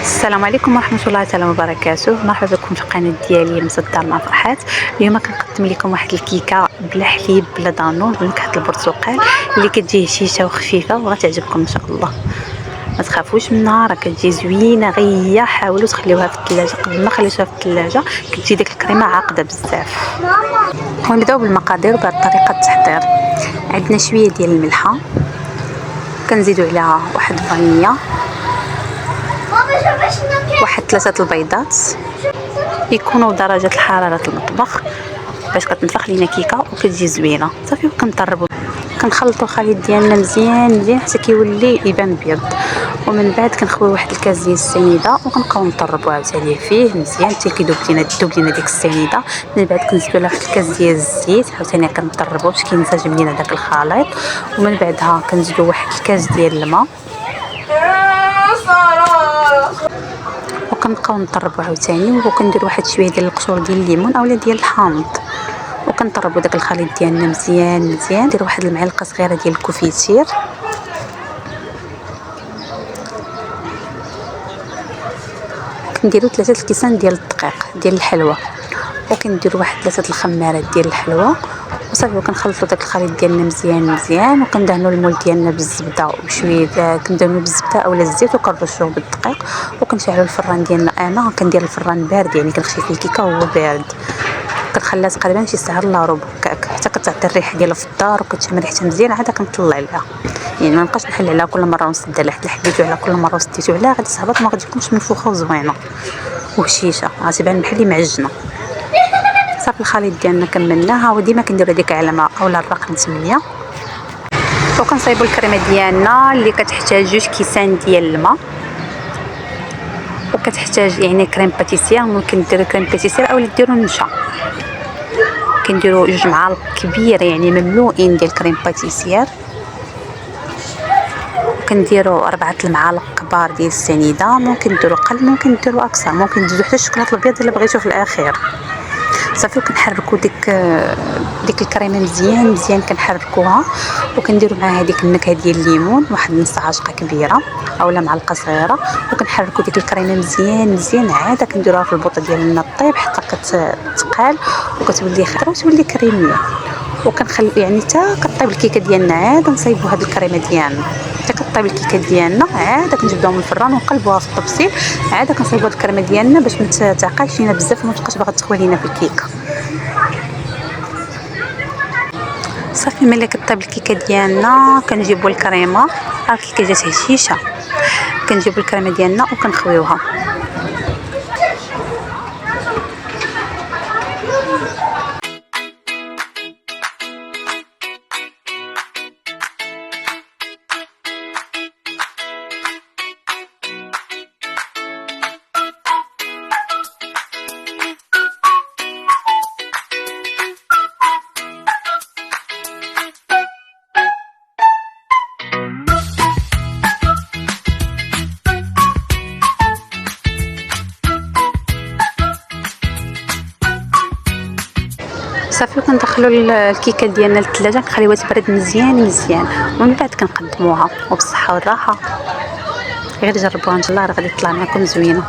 السلام عليكم ورحمة الله تعالى وبركاته. مرحبا بكم في القناة ديالي مصدر مع فرحات. اليوم كنقدم لكم واحد الكيكة بلا حليب بلا دانون بنكهة البرتقال اللي كتجي هشيشة وخفيفة وغتعجبكم ان شاء الله. ما تخافوش منها، راه كتجي زوينه، غير حاولوا تخليوها في الثلاجه. قبل ما خليتوها في الثلاجه كتجي ديك الكريمه عاقده بزاف. ونبداو بالمقادير بهذه الطريقه التحضير. عندنا شويه ديال الملحه، كنزيدوا عليها واحد فانيليا، واحد 3 البيضات يكونوا درجه حراره المطبخ باش كتنفخ لينا كيكه وكتجي زوينه. صافي وكنطربوا كنخلطوا الخليط ديالنا مزيان حتى كيولي يبان بيض. ومن بعد كنخويو واحد الكاس ديال السنيده وكنبقاو نطربوا عاوتاني فيه مزيان حتى كيذوب لينا ديك السنيده. من بعد كنزيدوا لها واحد الكاس ديال الزيت عاوتاني كنطربوا باش كينسجم لينا داك الخليط. ومن بعدها كنزيدوا واحد الكاس ديال الماء وكنبقاو نطربوا عاوتاني. وكندير واحد شويه ديال القشور ديال الليمون اولا ديال الحامض وكنطربوا داك الخليط ديالنا مزيان. ندير واحد المعلقه صغيره ديال الكوفيتير، كنديروا 3 الكيسان ديال الدقيق ديال الحلوى، وكنديروا واحد 3 الخمارات ديال الحلوى وصافي. وكنخلطوا داك الخليط ديالنا مزيان وكندهنوا المول ديالنا بالزبده وشويه كندهنوا بالزبده اولا الزيت وكنرشوه بالدقيق. وكنشعلوا الفران ديالنا. انا كندير الفران بارد يعني كنخشي فيه الكيكه وهو بارد. كنخليها تقريبا شي ساعه الا ربع حتى كتعطي الريحه ديالها في الدار وكتشم ريحتها مزيان. عاد كنطلع عليها، يعني ما نبقاش نحل عليها كل مره ونسد عليها، حيت حليتو عليها كل مره وسديتو عليها غادي تهبط ما غتجيكمش منفوخه وزوينه وهشيشه، غتبان بحال اللي معجنه. صافي الخليط ديالنا كملناها. وديما كنديروا ديك علامه اولا الرقم 8. وكنصايبوا الكريمه ديالنا اللي كتحتاج 2 كيسان ديال الماء، وكتحتاج يعني كريم باتيسير. ممكن ديروا كريم باتيسير اولا ديروا النشا. كنديروا 2 معالق كبيره يعني مملوئين ديال كريم باتيسير. كنديروا 4 المعالق كبار ديال السنيده. ممكن ديروا قل ممكن ديروا اكثر، ممكن تزيدوا حتى الشوكولاط الابيض الا بغيتو في الاخير. صافي وكنحركوا ديك الكريمه مزيان كنحركوها. وكنديروا معها هذيك النكهه ديال الليمون واحد نص عاشقه كبيره اولا معلقه صغيره. وكنحركوا ديك الكريمه مزيان عاده كنديروها في البوطه ديالنا طيب حتى كتقال وكتولي خضره وتولي كريميه. وكنخلي يعني حتى كطيب الكيكه ديالنا عاد نصايبوا هذه الكريمه ديالنا حتى كطيب الكيكه ديالنا عاد كنجبدوها من الفران ونقلبوها في الطبسيل. عاد كنصايبوا الكريمه ديالنا باش ما تعقلش لينا بزاف وما تبقاش باغا تخوي لينا في الكيكه. صافي ملي كطيب الكيكه ديالنا كنجيبوا الكريمه. الكيكه جات هشيشه، كنجيبوا الكريمه ديالنا وكنخويوها. صافي كندخلوا الكيكه ديالنا للثلاجه نخليوها تبرد مزيان. ومن بعد كنقدموها وبالصحه والراحه. غير جربوها ان شاء الله راه غادي تطلع معكم زوينه.